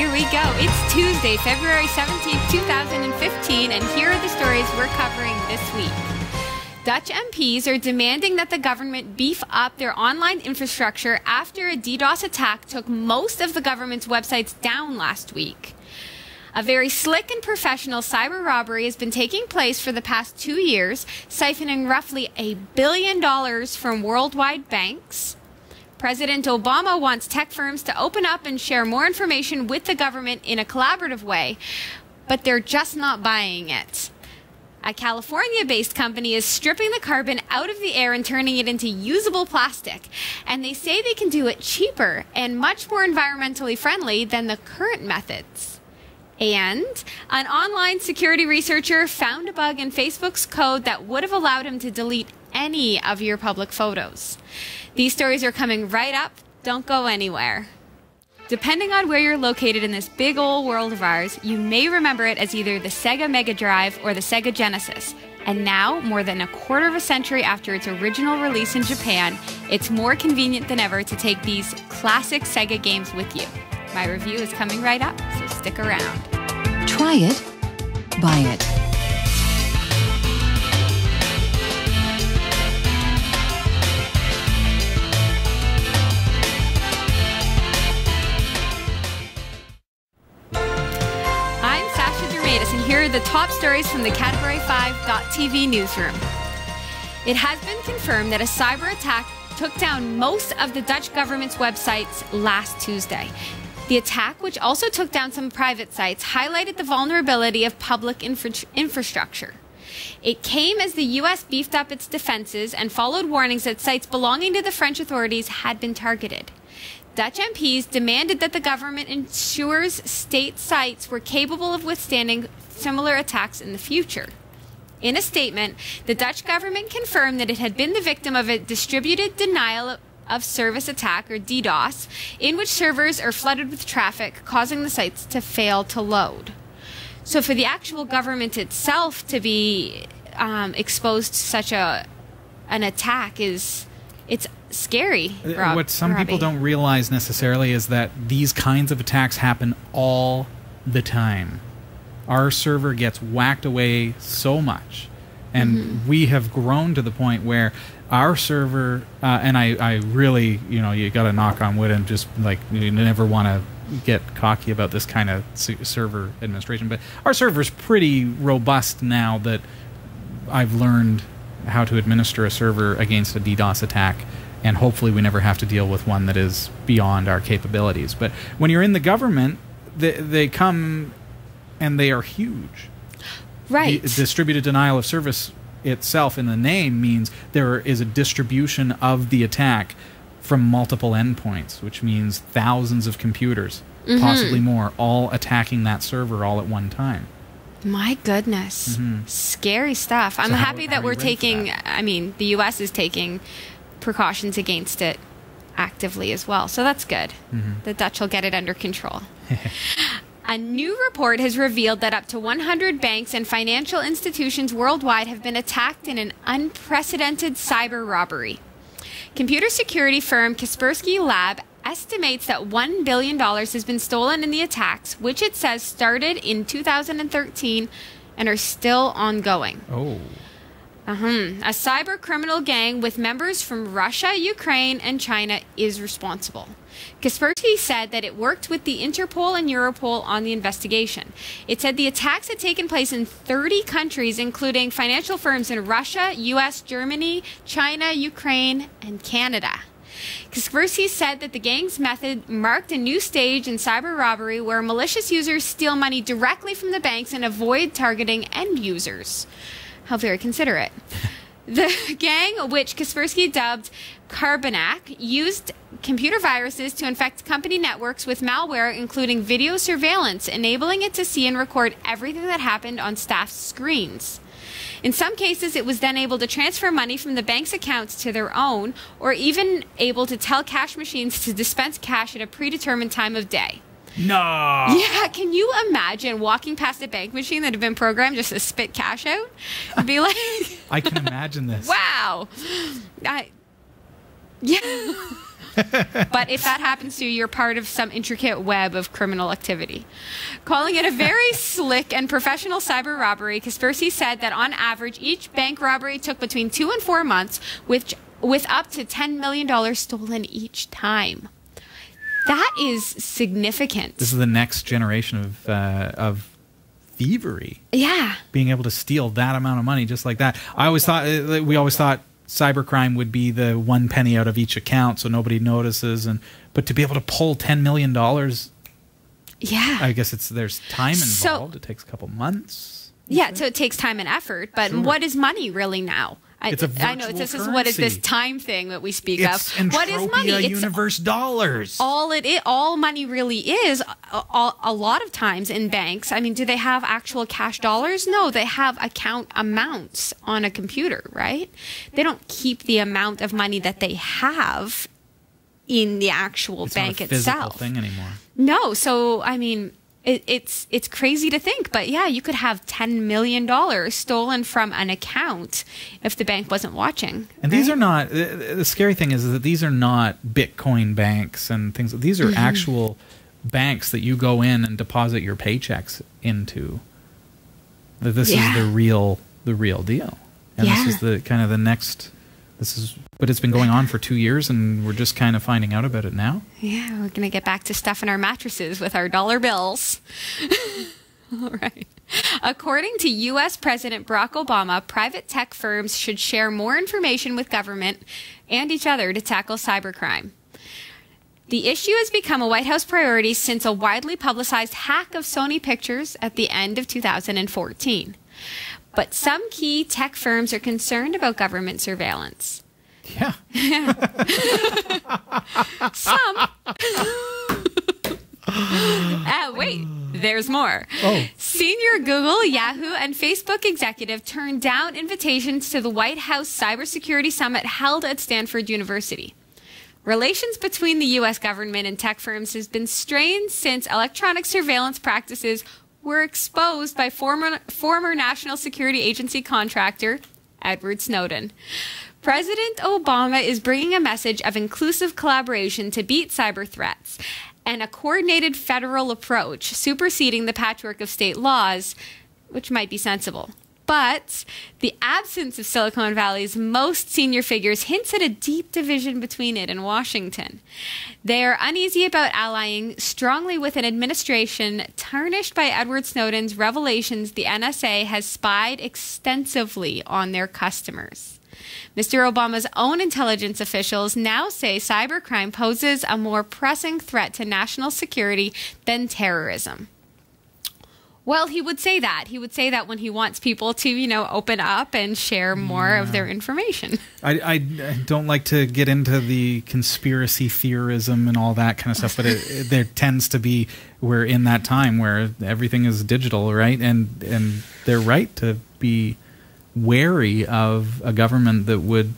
here we go. It's Tuesday, February 17th, 2015, and here are the stories we're covering this week. Dutch MPs are demanding that the government beef up their online infrastructure after a DDoS attack took most of the government's websites down last week. A very slick and professional cyber robbery has been taking place for the past 2 years, siphoning roughly $1 billion from worldwide banks. President Obama wants tech firms to open up and share more information with the government in a collaborative way, but they're just not buying it. A California-based company is stripping the carbon out of the air and turning it into usable plastic, and they say they can do it cheaper and much more environmentally friendly than the current methods. And an online security researcher found a bug in Facebook's code that would have allowed him to delete any of your public photos. These stories are coming right up. Don't go anywhere. Depending on where you're located in this big old world of ours, you may remember it as either the Sega Mega Drive or the Sega Genesis. And now, more than a quarter of a century after its original release in Japan, it's more convenient than ever to take these classic Sega games with you. My review is coming right up, so stick around. Try it, buy it. And here are the top stories from the Category 5.tv newsroom. It has been confirmed that a cyber attack took down most of the Dutch government's websites last Tuesday. The attack, which also took down some private sites, highlighted the vulnerability of public infrastructure. It came as the U.S. beefed up its defenses and followed warnings that sites belonging to the French authorities had been targeted. Dutch MPs demanded that the government ensures state sites were capable of withstanding similar attacks in the future. In a statement, the Dutch government confirmed that it had been the victim of a distributed denial of service attack, or DDoS, in which servers are flooded with traffic, causing the sites to fail to load. So for the actual government itself to be exposed to such an attack it's scary. What some people don't realize necessarily is that these kinds of attacks happen all the time. Our server gets whacked away so much, and we have grown to the point where our server, and I really, you got to knock on wood and just like you never want to get cocky about this kind of server administration, but our server's pretty robust now that I've learned how to administer a server against a DDoS attack, and hopefully we never have to deal with one that is beyond our capabilities. But when you're in the government, they come and they are huge. Right. The distributed denial of service itself in the name means there is a distribution of the attack from multiple endpoints, which means thousands of computers, possibly more, all attacking that server all at one time. My goodness. Scary stuff. I'm happy that we're taking, the U.S. is taking precautions against it actively as well. So that's good. The Dutch will get it under control. A new report has revealed that up to 100 banks and financial institutions worldwide have been attacked in an unprecedented cyber robbery. Computer security firm Kaspersky Lab estimates that $1 billion has been stolen in the attacks, which it says started in 2013 and are still ongoing. A cyber criminal gang with members from Russia, Ukraine, and China is responsible. Kaspersky said that it worked with the Interpol and Europol on the investigation. It said the attacks had taken place in 30 countries, including financial firms in Russia, US, Germany, China, Ukraine, and Canada. Kaspersky said that the gang's method marked a new stage in cyber robbery where malicious users steal money directly from the banks and avoid targeting end users. How very considerate. The gang, which Kaspersky dubbed Carbonac, used computer viruses to infect company networks with malware, including video surveillance, enabling it to see and record everything that happened on staff's screens. In some cases, it was then able to transfer money from the bank's accounts to their own, or even able to tell cash machines to dispense cash at a predetermined time of day. No. Yeah, can you imagine walking past a bank machine that had been programmed just to spit cash out? And be like... I can imagine this. Wow. Yeah. But if that happens to you, you're part of some intricate web of criminal activity. Calling it a very slick and professional cyber robbery, Kaspersky said that on average, each bank robbery took between 2 and 4 months, with up to $10 million stolen each time. That is significant. This is the next generation of thievery. Yeah. Being able to steal that amount of money just like that. We always thought cybercrime would be the 1 penny out of each account so nobody notices, but to be able to pull $10 million, yeah, I guess there's time involved. It takes a couple months. Yeah, so it takes time and effort, but Sure. What is money really now? It's a virtual I know this is currency. what is this time thing that we speak It's of? What is money? Entropia universe dollars. All money really is. A lot of times in banks, I mean, do they have actual cash dollars? No, they have account amounts on a computer, right? They don't keep the amount of money that they have in the actual bank itself. It's not a physical itself. thing anymore. No, so I mean, it's crazy to think, but yeah, you could have $10 million stolen from an account if the bank wasn't watching. And these are not, the scary thing is that these are not Bitcoin banks and things. These are actual banks that you go in and deposit your paychecks into. This is the real deal. And this is the kind of the next, but it's been going on for 2 years and we're just kind of finding out about it now. Yeah, we're going to get back to stuffing our mattresses with our dollar bills. All right. According to U.S. President Barack Obama, private tech firms should share more information with government and each other to tackle cybercrime. The issue has become a White House priority since a widely publicized hack of Sony Pictures at the end of 2014. But some key tech firms are concerned about government surveillance. Yeah. Some. Wait, there's more. Oh. Senior Google, Yahoo, and Facebook executive turned down invitations to the White House Cybersecurity Summit held at Stanford University. Relations between the U.S. government and tech firms has been strained since electronic surveillance practices were exposed by former National Security Agency contractor Edward Snowden. President Obama is bringing a message of inclusive collaboration to beat cyber threats and a coordinated federal approach, superseding the patchwork of state laws, which might be sensible. But the absence of Silicon Valley's most senior figures hints at a deep division between it and Washington. They are uneasy about allying strongly with an administration tarnished by Edward Snowden's revelations the NSA has spied extensively on their customers. Mr. Obama's own intelligence officials now say cybercrime poses a more pressing threat to national security than terrorism. Well, he would say that. He would say that when he wants people to, open up and share more of their information. I don't like to get into the conspiracy theorism and all that kind of stuff, but there tends to be, we're in that time where everything is digital, right? And they're right to be wary of a government that would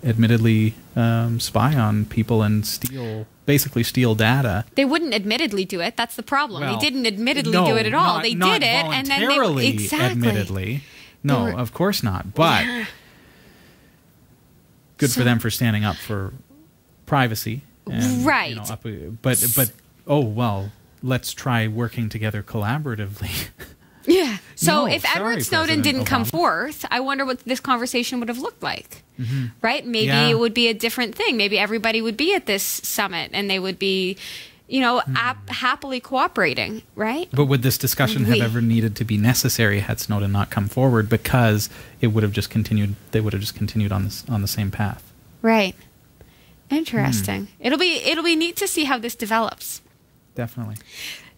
admittedly spy on people and basically steal data. They wouldn't admittedly do it. That's the problem. Well, they didn't admittedly do it at all. They did it, and then they exactly. Admittedly, no, of course not. But good for them for standing up for privacy, and, right? But oh well, let's try working together collaboratively. Yeah. So No, if Edward Snowden President didn't come Obama. forth, I wonder what this conversation would have looked like. Right? Maybe it would be a different thing. Maybe everybody would be at this summit and they would be, happily cooperating, right? But would this discussion have ever needed to be necessary had Snowden not come forward, because it would have just continued? They would have just continued on the same path. Right. Interesting. It'll be neat to see how this develops. Definitely.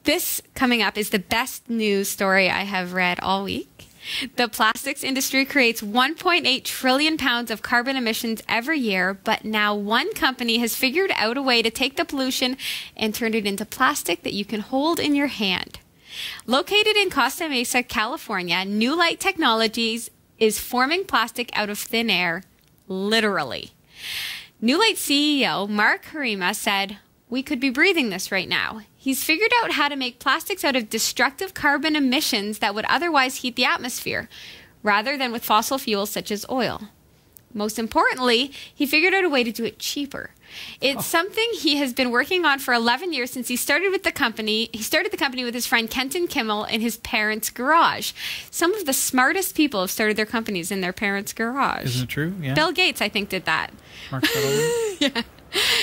This coming up is the best news story I have read all week. The plastics industry creates 1.8 trillion pounds of carbon emissions every year, but now one company has figured out a way to take the pollution and turn it into plastic that you can hold in your hand. Located in Costa Mesa, California, New Light Technologies is forming plastic out of thin air, literally. New Light CEO Mark Harima said, "We could be breathing this right now." He's figured out how to make plastics out of destructive carbon emissions that would otherwise heat the atmosphere, rather than with fossil fuels such as oil. Most importantly, he figured out a way to do it cheaper. It's something he has been working on for 11 years since he started with the company. He started the company with his friend Kenton Kimmel in his parents' garage. Some of the smartest people have started their companies in their parents' garage. Isn't it true? Yeah. Bill Gates, I think, did that. Mark Zuckerberg? Yeah.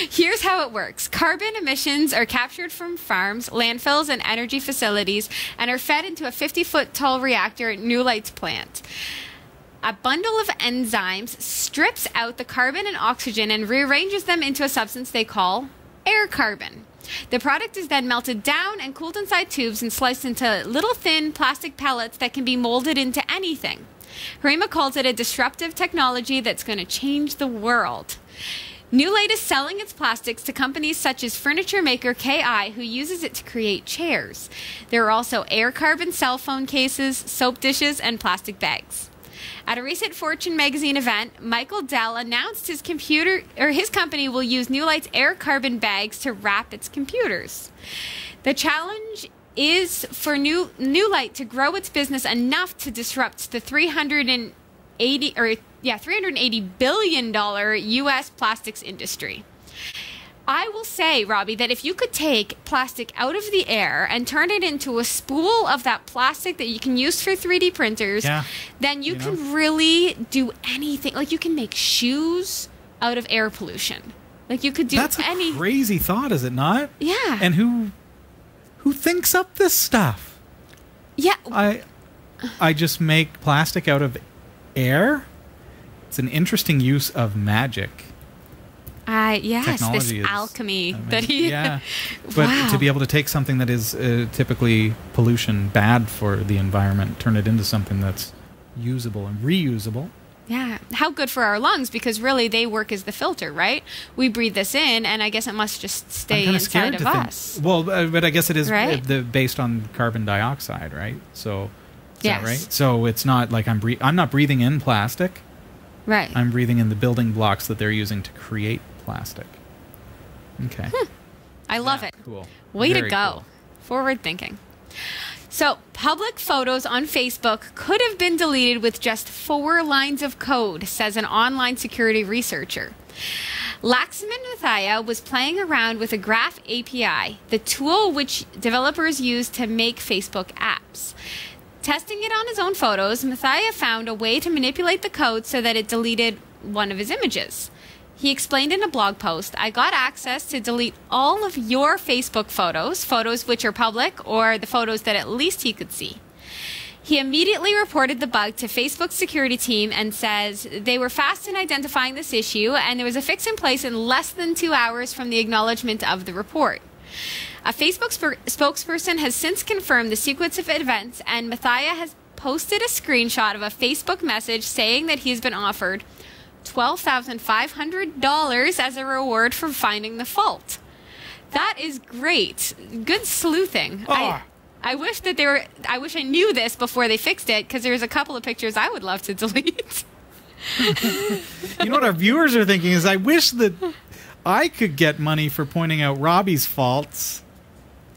Here's how it works. Carbon emissions are captured from farms, landfills, and energy facilities and are fed into a 50-foot tall reactor at New Light's plant. A bundle of enzymes strips out the carbon and oxygen and rearranges them into a substance they call air carbon. The product is then melted down and cooled inside tubes and sliced into little thin plastic pellets that can be molded into anything. Harima calls it a disruptive technology that's going to change the world. New Light is selling its plastics to companies such as furniture maker KI, who uses it to create chairs. There are also air carbon cell phone cases, soap dishes, and plastic bags. At a recent Fortune magazine event, Michael Dell announced his company will use New Light's air carbon bags to wrap its computers. The challenge is for New Light to grow its business enough to disrupt the $380 billion U.S. plastics industry. I will say, Robbie, that if you could take plastic out of the air and turn it into a spool of that plastic that you can use for 3D printers, then you can really do anything. Like, you can make shoes out of air pollution. Like, you could do That's a crazy thought, is it not? Yeah. And who thinks up this stuff? Yeah. I just make plastic out of air? It's an interesting use of magic. Yes, Technology this alchemy that he... Yeah, but to be able to take something that is typically pollution, bad for the environment, turn it into something that's usable and reusable. Yeah, how good for our lungs, because really they work as the filter, right? We breathe this in, and I guess it must just stay inside of us. Well, but I guess it is right? Based on carbon dioxide, right? So, is yes. that right? So it's not like I'm not breathing in plastic. Right. I'm breathing in the building blocks that they're using to create plastic. Okay. I love it. Cool. Way Very to go. cool. Forward thinking. So, public photos on Facebook could have been deleted with just 4 lines of code, says an online security researcher. Laxman Mathia was playing around with a Graph API, the tool which developers use to make Facebook apps. Testing it on his own photos, Mathia found a way to manipulate the code so that it deleted one of his images. He explained in a blog post, "I got access to delete all of your Facebook photos, photos which are public or the photos that at least he could see." He immediately reported the bug to Facebook's security team and says they were fast in identifying this issue and there was a fix in place in less than 2 hours from the acknowledgement of the report. A Facebook spokesperson has since confirmed the sequence of events, and Mathia has posted a screenshot of a Facebook message saying that he's been offered $12,500 as a reward for finding the fault. That is great. Good sleuthing. Oh. I wish that I wish I knew this before they fixed it, because there's a couple of pictures I would love to delete. You know what our viewers are thinking is, I wish that I could get money for pointing out Robbie's faults.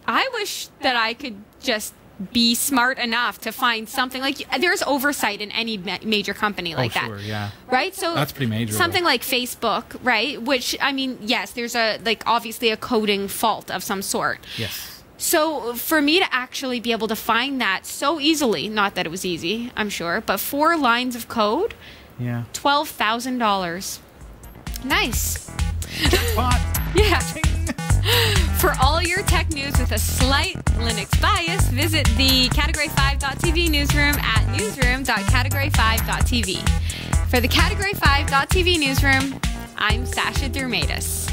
I wish that I could just be smart enough to find something. Like, there's oversight in any major company like that. Sure, yeah. Right? So that's pretty major. Something like Facebook, right? Which, I mean, yes, there's obviously a coding fault of some sort. Yes. So for me to actually be able to find that so easily, not that it was easy, I'm sure, but 4 lines of code, yeah, $12,000. Nice. Jackpot. Yeah. For all your tech news with a slight Linux bias, visit the Category5.tv newsroom at newsroom.category5.tv. For the Category5.tv newsroom, I'm Sasha Dermatis.